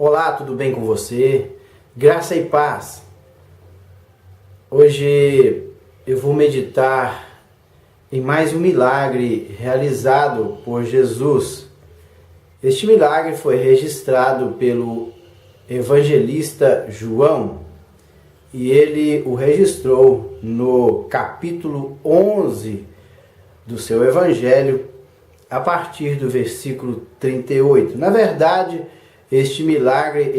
Olá, tudo bem com você? Graça e paz. Hoje eu vou meditar em mais um milagre realizado por Jesus. Este milagre foi registrado pelo evangelista João e ele o registrou no capítulo 11 do seu evangelho, a partir do versículo 38. Na verdade, este milagre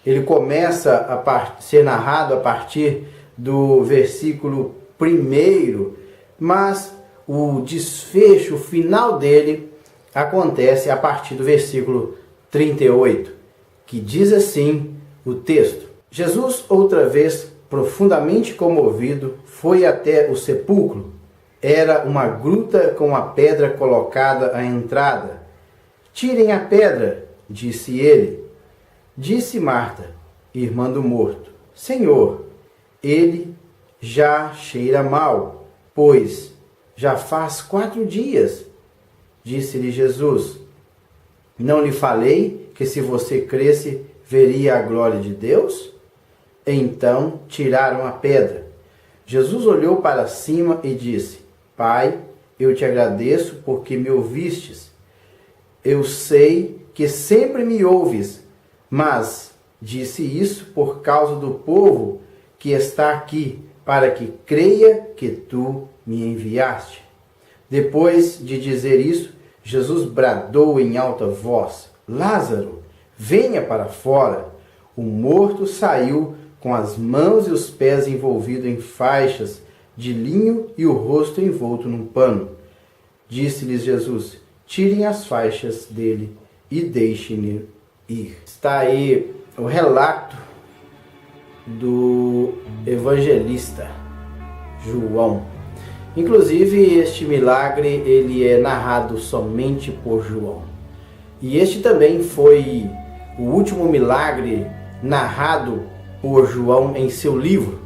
ele começa a ser narrado a partir do versículo 1, mas o desfecho final dele acontece a partir do versículo 38, que diz assim o texto: Jesus, outra vez, profundamente comovido, foi até o sepulcro. Era uma gruta com a pedra colocada à entrada. Tirem a pedra, disse ele. Disse Marta, irmã do morto: Senhor, ele já cheira mal, pois já faz 4 dias. Disse-lhe Jesus: Não lhe falei que se você cresce, veria a glória de Deus? Então tiraram a pedra. Jesus olhou para cima e disse: Pai, eu te agradeço porque me ouvistes. Eu sei que sempre me ouves, mas disse isso por causa do povo que está aqui, para que creia que tu me enviaste. Depois de dizer isso, Jesus bradou em alta voz: Lázaro, venha para fora. O morto saiu com as mãos e os pés envolvidos em faixas de linho e o rosto envolto num pano. Disse-lhes Jesus: Tirem as faixas dele e deixem-no ir. Está aí o relato do evangelista João. Inclusive, este milagre ele é narrado somente por João. E este também foi o último milagre narrado por João em seu livro.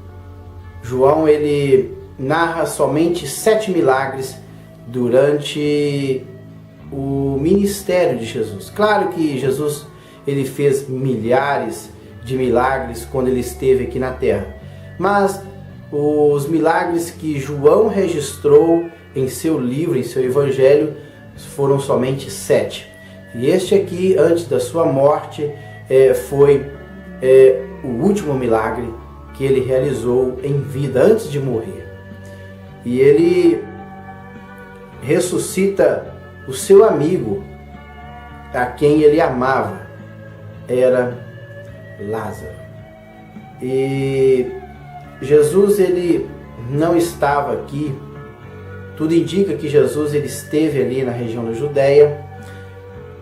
João ele narra somente 7 milagres durante o ministério de Jesus. Claro que Jesus ele fez milhares de milagres quando ele esteve aqui na terra, mas os milagres que João registrou em seu livro, em seu evangelho, foram somente 7. E este aqui, antes da sua morte, foi o último milagre que ele realizou em vida, antes de morrer. E ele ressuscita o seu amigo, a quem ele amava, era Lázaro. E Jesus ele não estava aqui. Tudo indica que Jesus ele esteve ali na região da Judéia.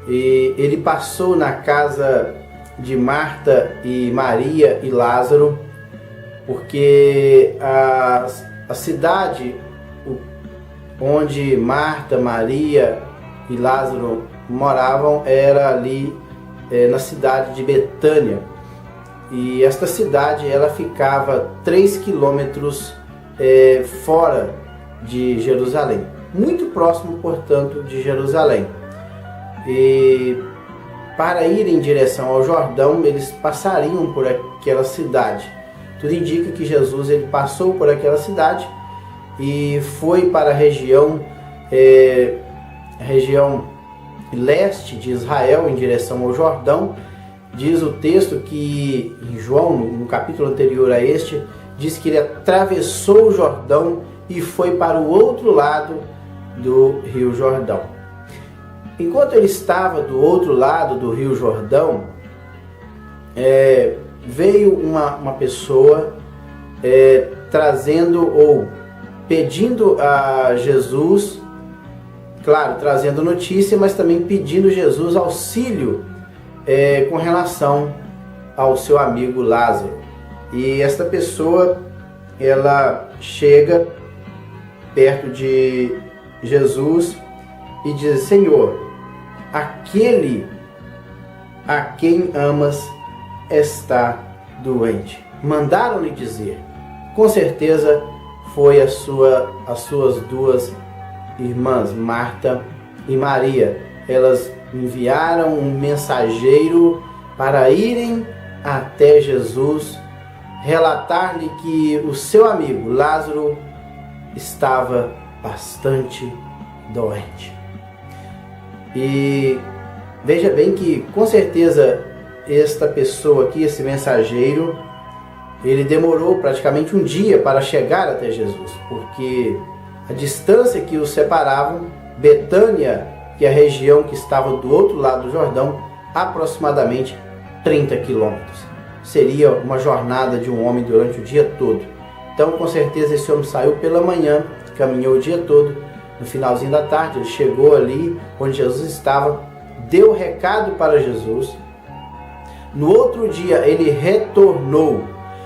E ele passou na casa de Marta e Maria e Lázaro, porque a cidade onde Marta, Maria e Lázaro moravam era ali na cidade de Betânia. E esta cidade ela ficava 3 quilômetros fora de Jerusalém, muito próximo, portanto, de Jerusalém. E para ir em direção ao Jordão, eles passariam por aquela cidade. Tudo indica que Jesus ele passou por aquela cidade e foi para a região leste de Israel, em direção ao Jordão. Diz o texto que em João, no capítulo anterior a este, diz que ele atravessou o Jordão e foi para o outro lado do Rio Jordão. Enquanto ele estava do outro lado do Rio Jordão, veio uma pessoa trazendo ou pedindo a Jesus, claro, trazendo notícia, mas também pedindo Jesus auxílio com relação ao seu amigo Lázaro. E esta pessoa, ela chega perto de Jesus e diz: Senhor, aquele a quem amas está doente. Mandaram-lhe dizer. Com certeza foi as suas 2 irmãs, Marta e Maria. Elas enviaram um mensageiro para irem até Jesus, relatar-lhe que o seu amigo Lázaro estava bastante doente. E veja bem que com certeza esta pessoa aqui, esse mensageiro, ele demorou praticamente um dia para chegar até Jesus, porque a distância que os separava, Betânia, que é a região que estava do outro lado do Jordão, aproximadamente 30 quilômetros. Seria uma jornada de um homem durante o dia todo. Então, com certeza, esse homem saiu pela manhã, caminhou o dia todo. No finalzinho da tarde, ele chegou ali onde Jesus estava, deu recado para Jesus. No outro dia, ele retornou.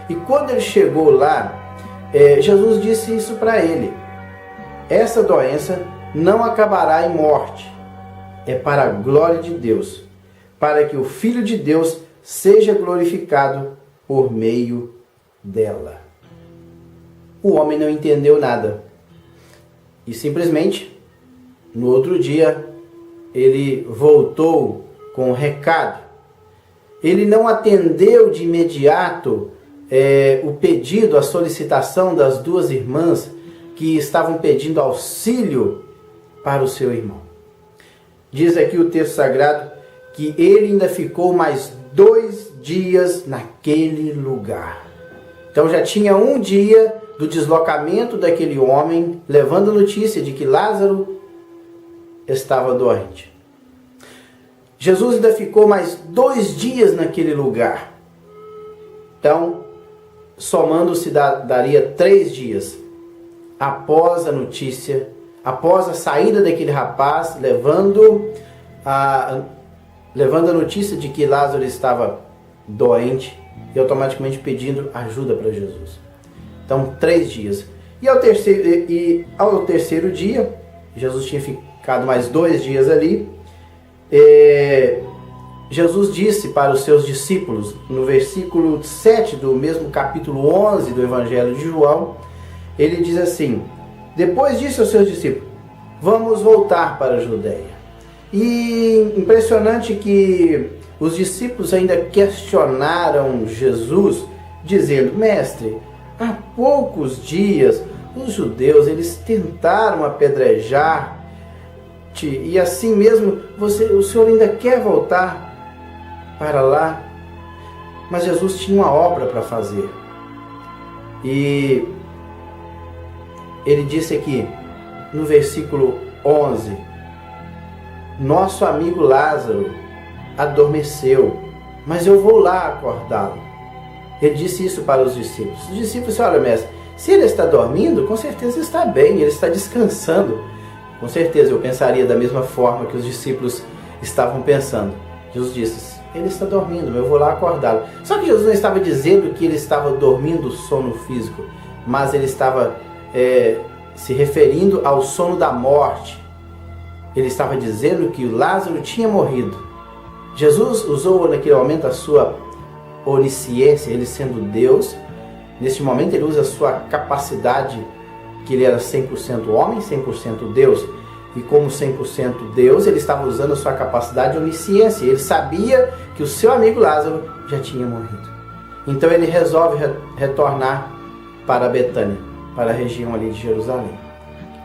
E quando ele chegou lá, Jesus disse isso para ele: essa doença não acabará em morte. É para a glória de Deus, para que o Filho de Deus seja glorificado por meio dela. O homem não entendeu nada. E simplesmente, no outro dia, ele voltou com o recado. Ele não atendeu de imediato o pedido, a solicitação das duas irmãs que estavam pedindo auxílio para o seu irmão. Diz aqui o texto sagrado que ele ainda ficou mais 2 dias naquele lugar. Então já tinha um dia do deslocamento daquele homem, levando a notícia de que Lázaro estava doente. Jesus ainda ficou mais 2 dias naquele lugar. Então, somando-se daria 3 dias após a notícia, após a saída daquele rapaz, levando a notícia de que Lázaro estava doente e automaticamente pedindo ajuda para Jesus. Então, 3 dias. E ao terceiro dia, Jesus tinha ficado mais 2 dias ali, Jesus disse para os seus discípulos, no versículo 7 do mesmo capítulo 11 do Evangelho de João, ele diz assim: depois disse aos seus discípulos: vamos voltar para a Judeia. E impressionante que os discípulos ainda questionaram Jesus, dizendo: mestre, há poucos dias os judeus eles tentaram apedrejar-te, e assim mesmo o Senhor ainda quer voltar para lá? Mas Jesus tinha uma obra para fazer. E ele disse aqui no versículo 11: nosso amigo Lázaro adormeceu, mas eu vou lá acordá-lo. Ele disse isso para os discípulos. Os discípulos disseram: olha, mestre, se ele está dormindo, com certeza está bem, ele está descansando. Com certeza eu pensaria da mesma forma que os discípulos estavam pensando. Jesus disse: ele está dormindo, eu vou lá acordá-lo. Só que Jesus não estava dizendo que ele estava dormindo sono físico, mas ele estava se referindo ao sono da morte. Ele estava dizendo que Lázaro tinha morrido. Jesus usou naquele momento a sua onisciência, ele sendo Deus. Neste momento ele usa a sua capacidade, que ele era 100% homem, 100% Deus. E como 100% Deus, ele estava usando a sua capacidade de onisciência. Ele sabia que o seu amigo Lázaro já tinha morrido. Então ele resolve retornar para Betânia, para a região ali de Jerusalém.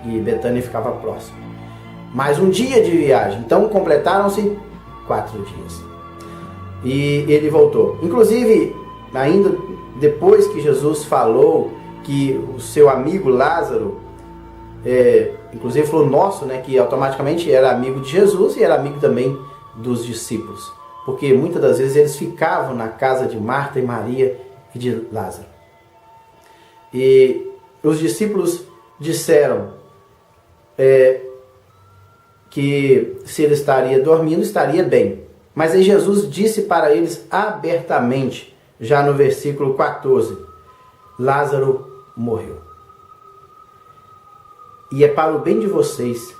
E Betânia ficava próximo. Mais um dia de viagem. Então completaram-se 4 dias. E ele voltou. Inclusive, ainda depois que Jesus falou que o seu amigo Lázaro, inclusive falou nosso, né, que automaticamente era amigo de Jesus e era amigo também dos discípulos. Porque muitas das vezes eles ficavam na casa de Marta e Maria e de Lázaro. E os discípulos disseram que se ele estaria dormindo, estaria bem. Mas aí Jesus disse para eles abertamente, já no versículo 14, Lázaro morreu. E é para o bem de vocês,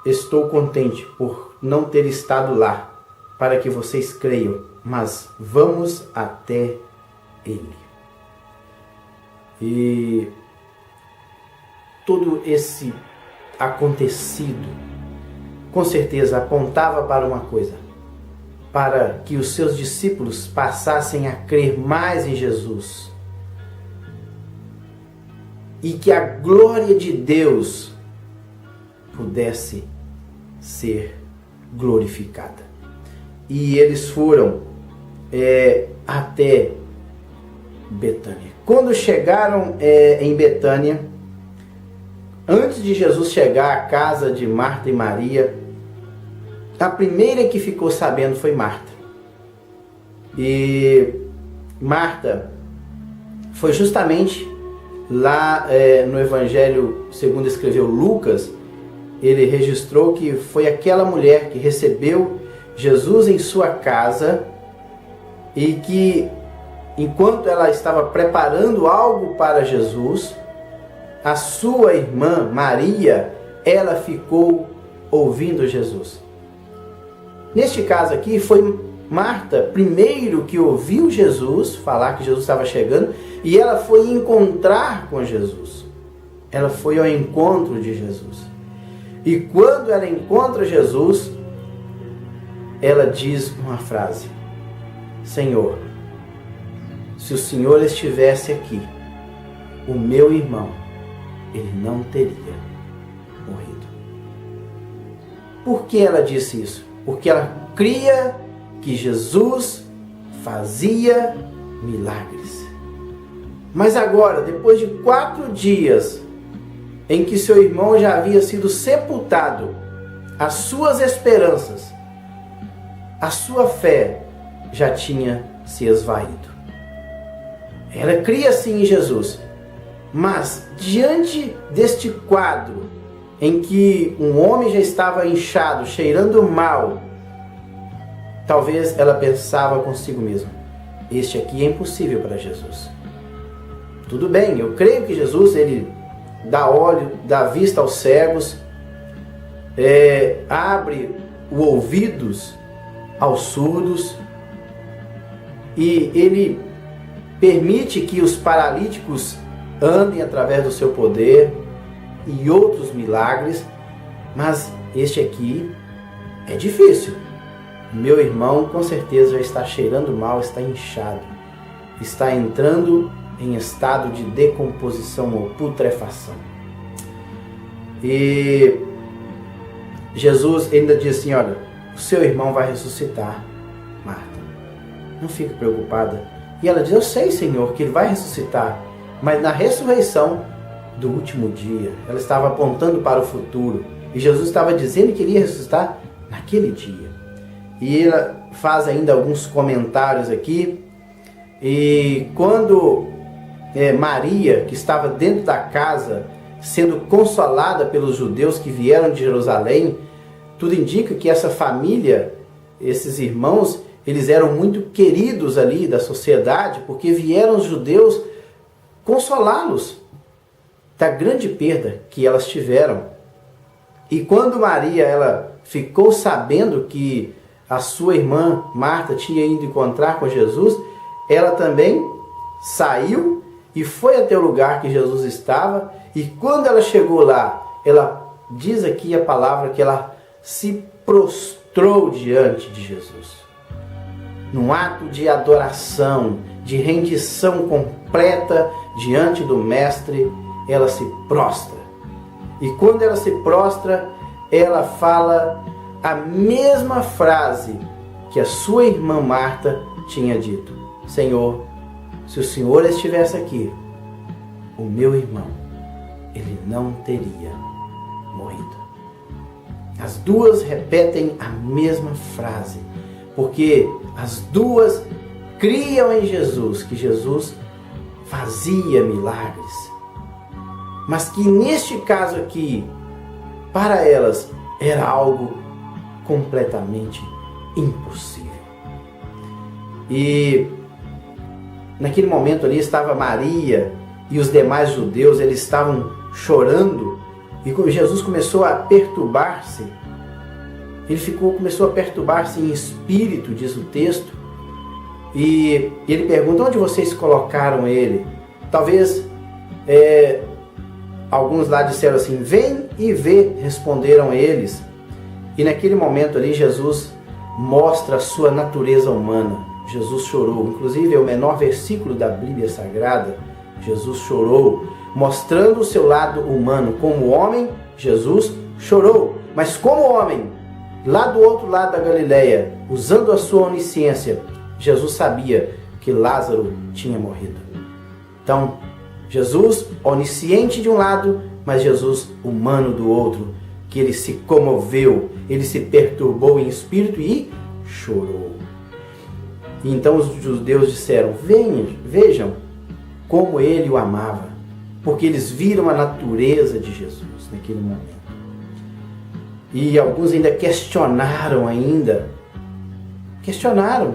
estou contente por não ter estado lá, para que vocês creiam, mas vamos até ele. E todo esse acontecido, com certeza apontava para uma coisa, para que os seus discípulos passassem a crer mais em Jesus e que a glória de Deus pudesse ser glorificada. E eles foram até Betânia. Quando chegaram em Betânia, antes de Jesus chegar à casa de Marta e Maria, a primeira que ficou sabendo foi Marta. E Marta foi justamente lá no Evangelho segundo escreveu Lucas, ele registrou que foi aquela mulher que recebeu Jesus em sua casa e que, enquanto ela estava preparando algo para Jesus, a sua irmã Maria, ela ficou ouvindo Jesus. Neste caso aqui, foi Marta primeiro que ouviu Jesus falar que Jesus estava chegando e ela foi encontrar com Jesus. Ela foi ao encontro de Jesus. E quando ela encontra Jesus, ela diz uma frase: Senhor, se o Senhor estivesse aqui, o meu irmão, ele não teria morrido. Por que ela disse isso? Porque ela cria que Jesus fazia milagres. Mas agora, depois de 4 dias em que seu irmão já havia sido sepultado, as suas esperanças, a sua fé já tinha se esvaído. Ela cria sim em Jesus, mas diante deste quadro em que um homem já estava inchado, cheirando mal, talvez ela pensava consigo mesma: este aqui é impossível para Jesus. Tudo bem, eu creio que Jesus, ele dá olho, dá vista aos cegos, abre os ouvidos aos surdos e ele permite que os paralíticos andem através do seu poder e outros milagres, mas este aqui é difícil. Meu irmão com certeza já está cheirando mal, está inchado, está entrando em estado de decomposição ou putrefação. E Jesus ainda diz assim: olha, o seu irmão vai ressuscitar, Marta, não fique preocupada. E ela diz: eu sei, Senhor, que ele vai ressuscitar, mas na ressurreição do último dia. Ela estava apontando para o futuro e Jesus estava dizendo que ele ia ressuscitar naquele dia. E ela faz ainda alguns comentários aqui. E quando Maria, que estava dentro da casa, sendo consolada pelos judeus que vieram de Jerusalém, tudo indica que essa família, esses irmãos, eles eram muito queridos ali da sociedade, porque vieram os judeus consolá-los da grande perda que elas tiveram. E quando Maria, ela ficou sabendo que a sua irmã Marta tinha ido encontrar com Jesus, ela também saiu e foi até o lugar que Jesus estava. E quando ela chegou lá, ela diz aqui a palavra que ela se prostrou diante de Jesus. Num ato de adoração, de rendição completa diante do Mestre, ela se prostra. E quando ela se prostra, ela fala a mesma frase que a sua irmã Marta tinha dito: Senhor, se o Senhor estivesse aqui, o meu irmão, ele não teria morrido. As duas repetem a mesma frase, porque as duas criam em Jesus, que Jesus fazia milagres. Mas que neste caso aqui, para elas, era algo completamente impossível. E naquele momento ali estava Maria e os demais judeus, eles estavam chorando, e Jesus começou a perturbar-se. Começou a perturbar-se em espírito, diz o texto, e ele pergunta: onde vocês colocaram ele? Talvez alguns lá disseram assim: vem e vê, responderam eles. E naquele momento ali Jesus mostra a sua natureza humana. Jesus chorou. Inclusive é o menor versículo da Bíblia Sagrada. Jesus chorou, mostrando o seu lado humano. Como homem, Jesus chorou. Mas como homem, lá do outro lado da Galileia, usando a sua onisciência, Jesus sabia que Lázaro tinha morrido. Então, Jesus onisciente de um lado, mas Jesus humano do outro, que ele se comoveu, ele se perturbou em espírito e chorou. E então os judeus disseram: vejam como ele o amava, porque eles viram a natureza de Jesus naquele momento. E alguns ainda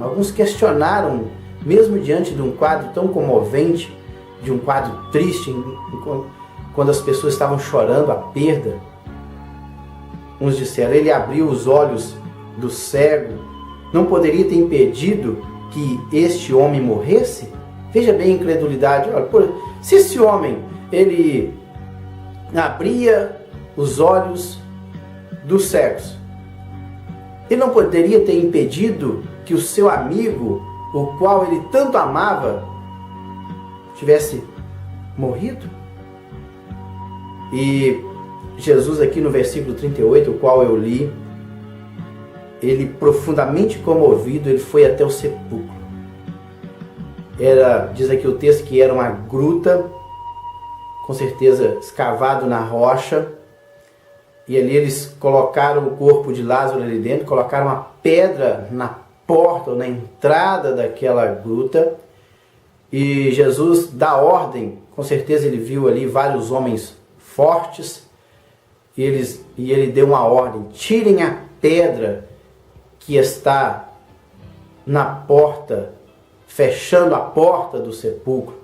alguns questionaram, mesmo diante de um quadro tão comovente, de um quadro triste, quando as pessoas estavam chorando a perda. Uns disseram: ele abriu os olhos do cego, não poderia ter impedido que este homem morresse? Veja bem a incredulidade. Olha, se esse homem, ele abria os olhos dos cegos, ele não poderia ter impedido que o seu amigo, o qual ele tanto amava, tivesse morrido? E Jesus aqui no versículo 38, o qual eu li, ele profundamente comovido, ele foi até o sepulcro. Diz aqui o texto que era uma gruta, com certeza escavado na rocha, e ali eles colocaram o corpo de Lázaro ali dentro, colocaram uma pedra na porta ou na entrada daquela gruta, e Jesus dá ordem. Com certeza ele viu ali vários homens fortes, e ele deu uma ordem: tirem a pedra que está na porta, fechando a porta do sepulcro.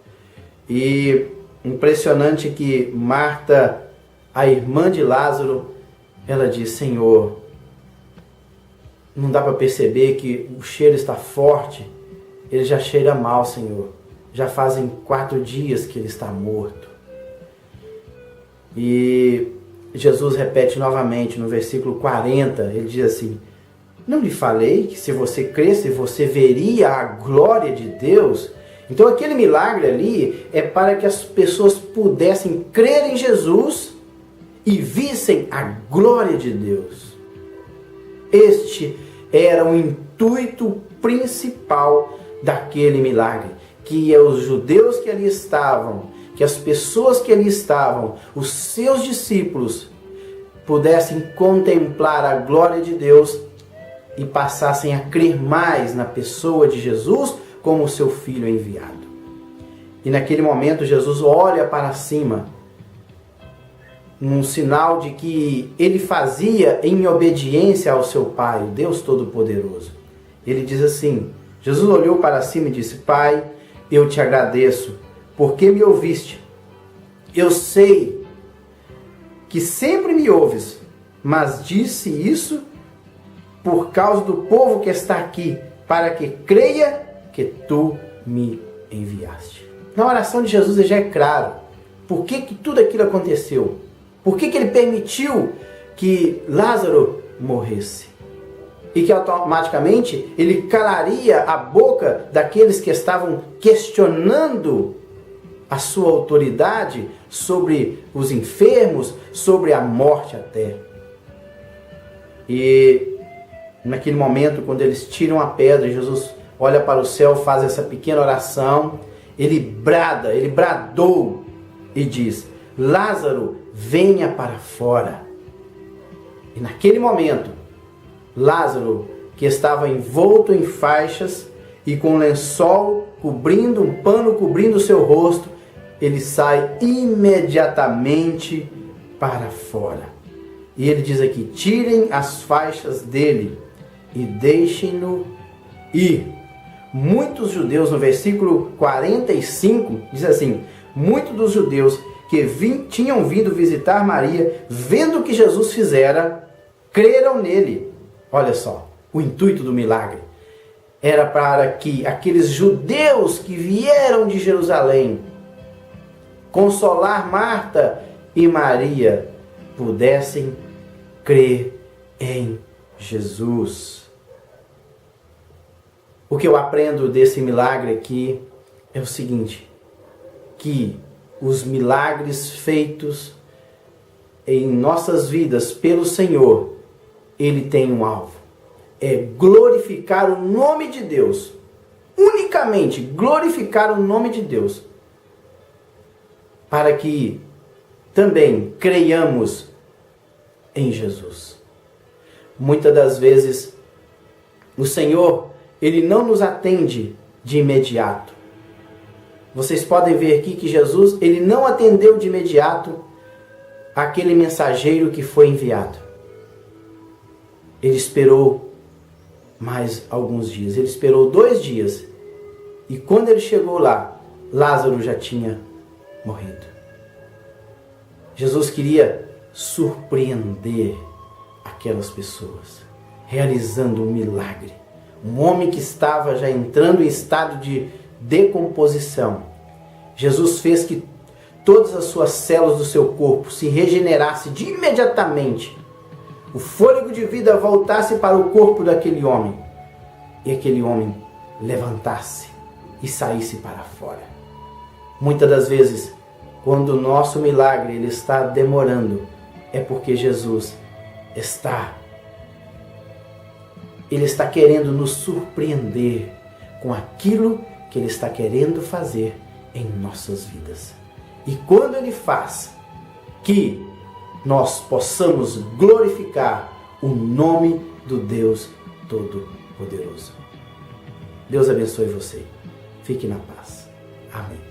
E impressionante que Marta, a irmã de Lázaro, ela diz: Senhor, não dá para perceber que o cheiro está forte? Ele já cheira mal, Senhor. Já fazem 4 dias que ele está morto. E Jesus repete novamente no versículo 40, ele diz assim: não lhe falei que se você cresce, você veria a glória de Deus? Então aquele milagre ali é para que as pessoas pudessem crer em Jesus e vissem a glória de Deus. Este era o intuito principal daquele milagre, que os judeus que ali estavam, que as pessoas que ali estavam, os seus discípulos, pudessem contemplar a glória de Deus e passassem a crer mais na pessoa de Jesus como o seu Filho enviado. E naquele momento Jesus olha para cima, num sinal de que ele fazia em obediência ao seu Pai, o Deus Todo-Poderoso. Ele diz assim, Jesus olhou para cima e disse: Pai, eu te agradeço, porque me ouviste. Eu sei que sempre me ouves, mas disse isso por causa do povo que está aqui, para que creia que tu me enviaste. Na oração de Jesus já é claro por que tudo aquilo aconteceu. Por que ele permitiu que Lázaro morresse? E que automaticamente ele calaria a boca daqueles que estavam questionando a sua autoridade sobre os enfermos, sobre a morte até. E naquele momento, quando eles tiram a pedra, Jesus olha para o céu, faz essa pequena oração, ele bradou e diz: Lázaro, venha para fora. E naquele momento, Lázaro, que estava envolto em faixas e com um lençol cobrindo, um pano cobrindo o seu rosto, ele sai imediatamente para fora. E ele diz aqui: tirem as faixas dele e deixem-no ir. Muitos judeus, no versículo 45, diz assim: muitos dos judeus que tinham vindo visitar Maria, vendo o que Jesus fizera, creram nele. Olha só, o intuito do milagre era para que aqueles judeus que vieram de Jerusalém consolar Marta e Maria pudessem crer em Jesus. O que eu aprendo desse milagre aqui é o seguinte, que os milagres feitos em nossas vidas pelo Senhor, Ele tem um alvo. É glorificar o nome de Deus. Unicamente glorificar o nome de Deus. Para que também creiamos em Jesus. Muitas das vezes, o Senhor, Ele não nos atende de imediato. Vocês podem ver aqui que Jesus, Ele não atendeu de imediato aquele mensageiro que foi enviado. Ele esperou mais alguns dias. Ele esperou 2 dias. E quando ele chegou lá, Lázaro já tinha morrido. Jesus queria surpreender aquelas pessoas, realizando um milagre. Um homem que estava já entrando em estado de decomposição. Jesus fez que todas as suas células do seu corpo se regenerassem de imediatamente. O fôlego de vida voltasse para o corpo daquele homem. E aquele homem levantasse e saísse para fora. Muitas das vezes, quando o nosso milagre ele está demorando, é porque Jesus Ele está querendo nos surpreender com aquilo que Ele está querendo fazer em nossas vidas. E quando Ele faz, que nós possamos glorificar o nome do Deus Todo-Poderoso. Deus abençoe você. Fique na paz. Amém.